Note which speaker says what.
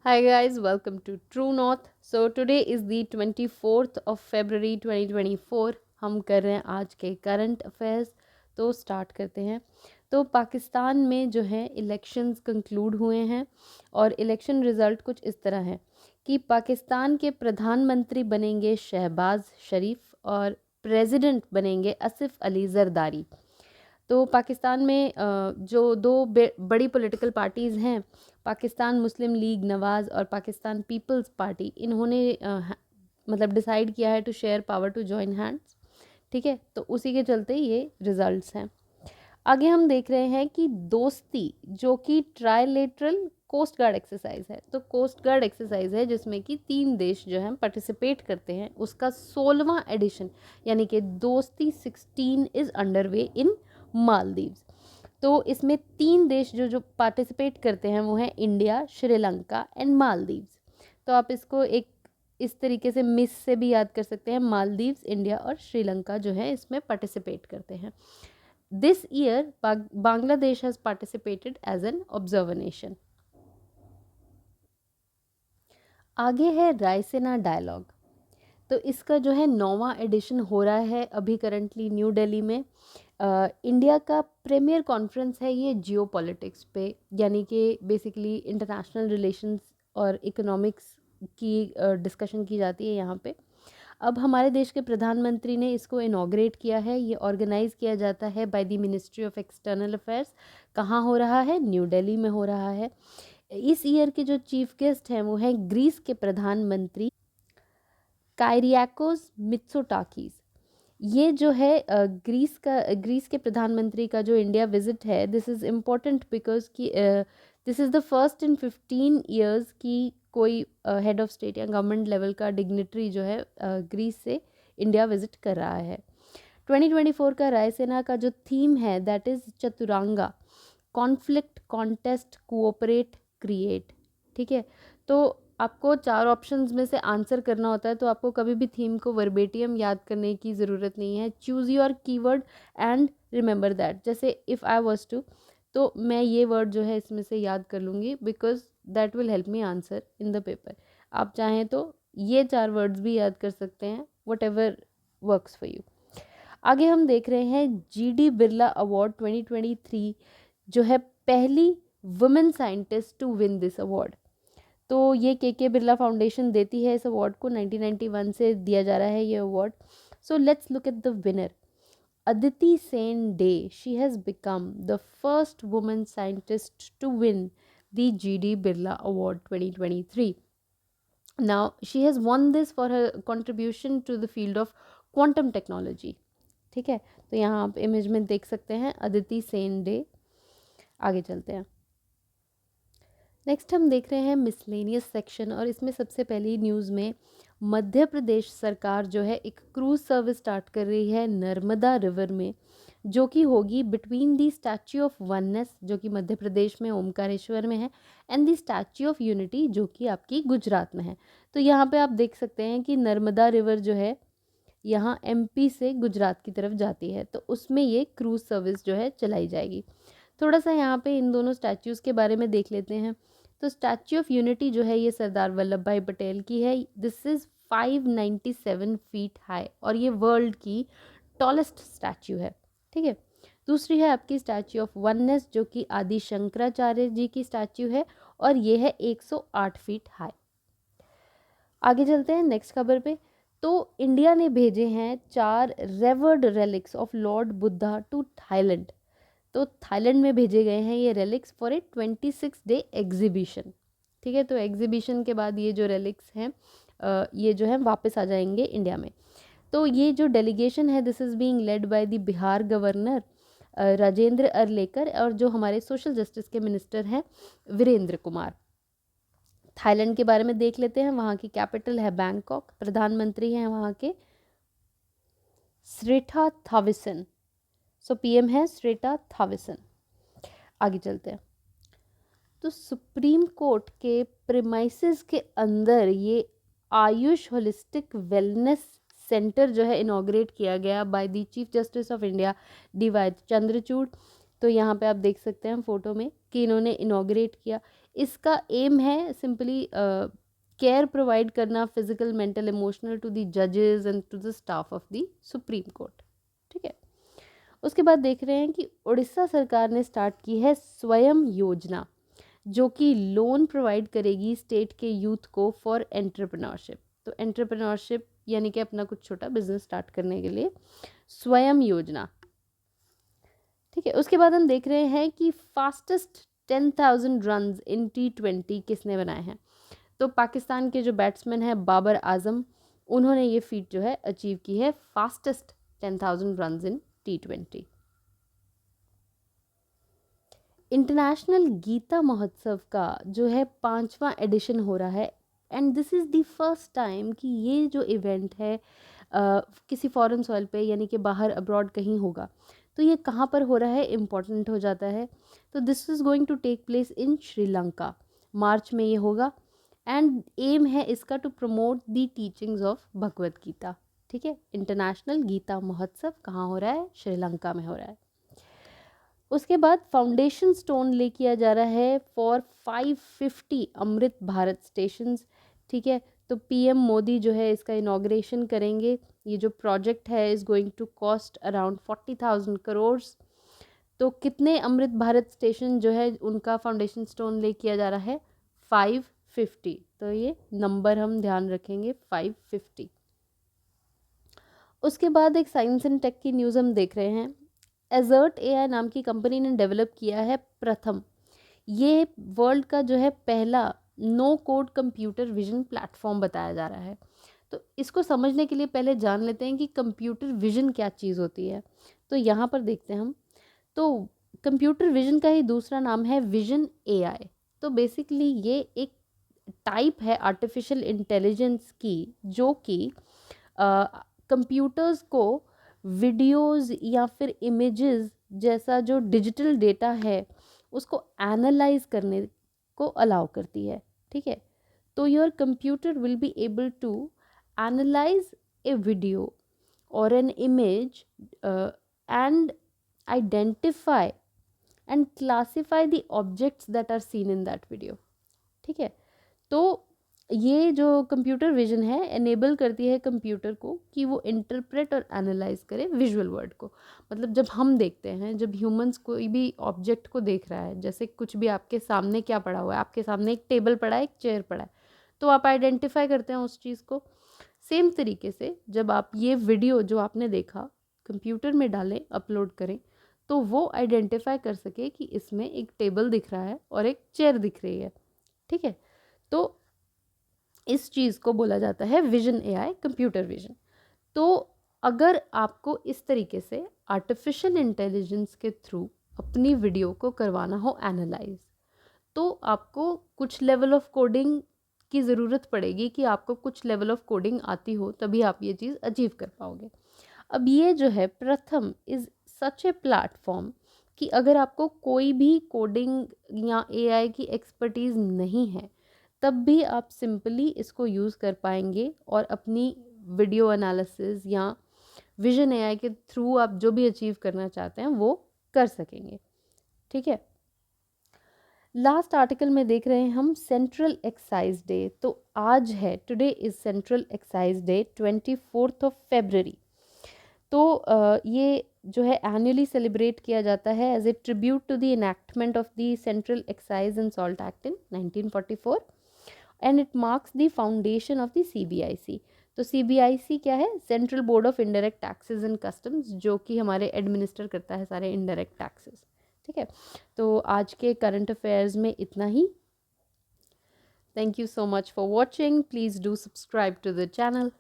Speaker 1: Hi guys, welcome to True North. So today is the 24th of February 2024. हम कर रहे हैं आज के करंट अफेयर्स। तो स्टार्ट करते हैं। तो पाकिस्तान में जो है इलेक्शंस कंक्लूड हुए हैं और इलेक्शन रिज़ल्ट कुछ इस तरह है कि पाकिस्तान के प्रधानमंत्री बनेंगे शहबाज शरीफ और प्रेसिडेंट बनेंगे आसिफ अली जरदारी। तो पाकिस्तान में जो दो बड़ी पॉलिटिकल पार्टीज़ हैं, पाकिस्तान मुस्लिम लीग नवाज़ और पाकिस्तान पीपल्स पार्टी, इन्होंने मतलब डिसाइड किया है to share power to join hands. ठीक है, तो उसी के चलते ये रिजल्ट्स हैं। आगे हम देख रहे हैं कि दोस्ती जो कि ट्राइलेटरल कोस्ट गार्ड एक्सरसाइज है। तो कोस्ट गार्ड एक्सरसाइज है जिसमें कि 3 देश जो हैं पार्टिसिपेट करते हैं, उसका 16वां एडिशन यानी कि दोस्ती 16 इज़ अंडर वे इन मालदीव्स। तो इसमें 3 देश जो जो पार्टिसिपेट करते हैं वो हैं इंडिया, श्रीलंका एंड मालदीव्स। तो आप इसको एक इस तरीके से मिस से भी याद कर सकते हैं, मालदीव्स, इंडिया और श्रीलंका जो है इसमें पार्टिसिपेट करते हैं। This year Bangladesh has participated as an observer nation. आगे है रायसीना डायलॉग। तो इसका जो है 9वां एडिशन हो रहा है अभी करंटली न्यू दिल्ली में। इंडिया का प्रीमियर कॉन्फ्रेंस है ये जियो पॉलिटिक्स पे, यानी कि बेसिकली इंटरनेशनल रिलेशंस और इकोनॉमिक्स की डिस्कशन की जाती है यहाँ पे। अब हमारे देश के प्रधानमंत्री ने इसको इनॉग्रेट किया है। ये ऑर्गेनाइज़ किया जाता है by the ministry of external affairs. कहाँ हो रहा है? न्यू दिल्ली में हो रहा है। इस ईयर के जो चीफ गेस्ट हैं वो हैं ग्रीस के प्रधानमंत्री कायरियाकोस मित्सोटाकीस। ये जो है ग्रीस के प्रधानमंत्री का जो इंडिया विजिट है, दिस इज़ इम्पोर्टेंट बिकॉज कि this is the first in 15 years कि कोई हेड ऑफ स्टेट या गवर्नमेंट लेवल का डिग्निटरी जो है ग्रीस से इंडिया विजिट कर रहा है। 2024 का रायसेना का जो थीम है that is Chaturanga, conflict, contest, cooperate, create. ठीक है, तो आपको 4 ऑप्शंस में से आंसर करना होता है, तो आपको कभी भी थीम को वर्बेटियम याद करने की ज़रूरत नहीं है। Choose your keyword and remember that. जैसे इफ़ आई वाज टू, तो मैं ये वर्ड जो है इसमें से याद कर लूँगी because that will help me answer in the paper. आप चाहें तो ये 4 वर्ड्स भी याद कर सकते हैं, what ever works for you. आगे हम देख रहे हैं जीडी बिरला अवार्ड 2023 जो है पहली women scientist to win this award. तो ये के बिरला फाउंडेशन देती है इस अवार्ड को, 1991 से दिया जा रहा है ये award. So let's look at the winner, Aditi Sen De. She has become the first women scientist to win the GD Birla award 2023. Now she has won this for her contribution to the field of quantum technology. ठीक है, तो यहाँ आप image में देख सकते हैं Aditi Sen day. आगे चलते हैं। नेक्स्ट हम देख रहे हैं मिसलेनियस सेक्शन, और इसमें सबसे पहली न्यूज़ में मध्य प्रदेश सरकार जो है एक क्रूज़ सर्विस स्टार्ट कर रही है नर्मदा रिवर में, जो कि होगी between the statue of oneness जो कि मध्य प्रदेश में ओमकारेश्वर में है, and the statue of unity जो कि आपकी गुजरात में है। तो यहाँ पे आप देख सकते हैं कि नर्मदा रिवर जो है यहाँ एमपी से गुजरात की तरफ जाती है, तो उसमें ये क्रूज़ सर्विस जो है चलाई जाएगी। थोड़ा सा यहाँ पे इन दोनों स्टैच्यूज़ के बारे में देख लेते हैं। तो स्टैच्यू ऑफ यूनिटी जो है ये सरदार वल्लभ भाई पटेल की है। दिस इज़ 597 फीट हाई और ये वर्ल्ड की टॉलेस्ट स्टैच्यू है। ठीक है, दूसरी है आपकी स्टैच्यू ऑफ वननेस जो कि आदि शंकराचार्य जी की स्टैच्यू है और ये है 108 फीट हाई। आगे चलते हैं नेक्स्ट खबर पे। तो इंडिया ने भेजे हैं 4 revered relics of lord Buddha to Thailand. तो थाईलैंड में भेजे गए हैं ये relics for a 26 day exhibition. ठीक है, तो एग्जीबिशन के बाद ये जो रेलिक्स हैं ये जो है वापस आ जाएंगे इंडिया में। तो ये जो डेलीगेशन है this is being led by the Bihar governor Rajendra Arlekar और जो हमारे सोशल जस्टिस के मिनिस्टर हैं वीरेंद्र कुमार। थाईलैंड के बारे में देख लेते हैं। वहाँ की कैपिटल है बैंकॉक, प्रधानमंत्री हैं वहाँ के श्रीठा थाविसन। सो पीएम है श्रीठा थाविसन। आगे चलते हैं। तो सुप्रीम कोर्ट के प्रीमाइसेस के अंदर ये आयुष होलिस्टिक वेलनेस सेंटर जो है इनॉग्रेट किया गया by the chief justice of India D Y Chandrachud. तो यहाँ पे आप देख सकते हैं फ़ोटो में कि इन्होंने इनॉग्रेट किया। इसका एम है सिंपली केयर प्रोवाइड करना physical, mental, emotional to the जजेस and to the staff of the supreme court. ठीक है, उसके बाद देख रहे हैं कि उड़ीसा सरकार ने स्टार्ट की है स्वयं योजना, जो कि लोन प्रोवाइड करेगी स्टेट के यूथ को फॉर एंटरप्रेन्योरशिप। तो एंटरप्रेन्योरशिप यानी कि अपना कुछ छोटा बिजनेस स्टार्ट करने के लिए स्वयं योजना। ठीक है, उसके बाद हम देख रहे हैं कि फास्टेस्ट 10,000 रन्स इन T20 किसने बनाए हैं। तो पाकिस्तान के जो बैट्समैन हैं बाबर आजम, उन्होंने ये फीट जो है अचीव की है, fastest 10,000 runs in T20। International Gita Mahotsav का जो है 5वां एडिशन हो रहा है, and this is the first time कि ये जो इवेंट है किसी फॉरेन सॉइल पे यानी कि बाहर अब्रॉड कहीं होगा। तो ये कहाँ पर हो रहा है इम्पॉर्टेंट हो जाता है। तो this is going to take place in Sri Lanka, March में ये होगा, एंड एम है इसका to promote the teachings of Bhagavad Gita. ठीक है, इंटरनेशनल गीता महोत्सव कहाँ हो रहा है, श्रीलंका में हो रहा है। उसके बाद फाउंडेशन स्टोन ले किया जा रहा है फॉर 550 अमृत भारत स्टेशंस। ठीक है, तो पीएम मोदी जो है इसका इनॉग्रेशन करेंगे। ये जो प्रोजेक्ट है is going to cost around 40,000 crore. तो कितने अमृत भारत स्टेशन जो है उनका फाउंडेशन स्टोन ले किया जा रहा है, 550। तो ये नंबर हम ध्यान रखेंगे, 550। उसके बाद एक साइंस एंड टेक की न्यूज़ हम देख रहे हैं। एजर्ट एआई नाम की कंपनी ने डेवलप किया है प्रथम, ये वर्ल्ड का जो है पहला no code computer vision platform बताया जा रहा है। तो इसको समझने के लिए पहले जान लेते हैं कि कंप्यूटर विजन क्या चीज़ होती है। तो यहाँ पर देखते हैं हम, तो कंप्यूटर विजन का ही दूसरा नाम है विजन एआई। तो बेसिकली ये एक टाइप है आर्टिफिशियल इंटेलिजेंस की, जो कि कंप्यूटर्स को वीडियोस या फिर इमेजेस जैसा जो डिजिटल डेटा है उसको एनालाइज करने को अलाउ करती है। ठीक है, तो your computer will be able to analyse a video और an image and identify and classify the objects that are seen in that video. ठीक है, तो ये जो कंप्यूटर विजन है एनेबल करती है कंप्यूटर को कि वो इंटरप्रेट और एनालाइज करे विजुअल वर्ड को। मतलब जब हम देखते हैं, जब ह्यूमंस कोई भी ऑब्जेक्ट को देख रहा है, जैसे कुछ भी आपके सामने क्या पड़ा हुआ है, आपके सामने एक टेबल पड़ा है, एक चेयर पड़ा है, तो आप आइडेंटिफाई करते हैं उस चीज़ को। सेम तरीके से जब आप ये वीडियो जो आपने देखा कंप्यूटर में डालें, अपलोड करें, तो वो आइडेंटिफाई कर सके कि इसमें एक टेबल दिख रहा है और एक चेयर दिख रही है। ठीक है, तो इस चीज़ को बोला जाता है विजन एआई, कंप्यूटर विजन। तो अगर आपको इस तरीके से आर्टिफिशियल इंटेलिजेंस के थ्रू अपनी वीडियो को करवाना हो एनालाइज, तो आपको कुछ लेवल ऑफ कोडिंग की ज़रूरत पड़ेगी, कि आपको कुछ लेवल ऑफ कोडिंग आती हो, तभी आप ये चीज़ अचीव कर पाओगे। अब ये जो है प्रथम इज़ सच ए प्लेटफॉर्म कि अगर आपको कोई भी कोडिंग या एआई की एक्सपर्टीज़ नहीं है, तब भी आप सिंपली इसको यूज़ कर पाएंगे और अपनी वीडियो एनालिसिस या विजन एआई के थ्रू आप जो भी अचीव करना चाहते हैं वो कर सकेंगे। ठीक है, लास्ट आर्टिकल में देख रहे हैं हम सेंट्रल एक्साइज डे। तो आज है, today is central excise day, 24 फरवरी। तो ये जो है एनुअली सेलिब्रेट किया जाता है as a tribute to the enactment of the central excise and salt act in 1944, and it marks the foundation of the CBIC। तो CBIC क्या है, central board of indirect taxes and customs, जो कि हमारे administer करता है सारे indirect taxes. ठीक है, तो आज के करंट अफेयर्स में इतना ही। Thank you so much for watching. Please do subscribe to the channel.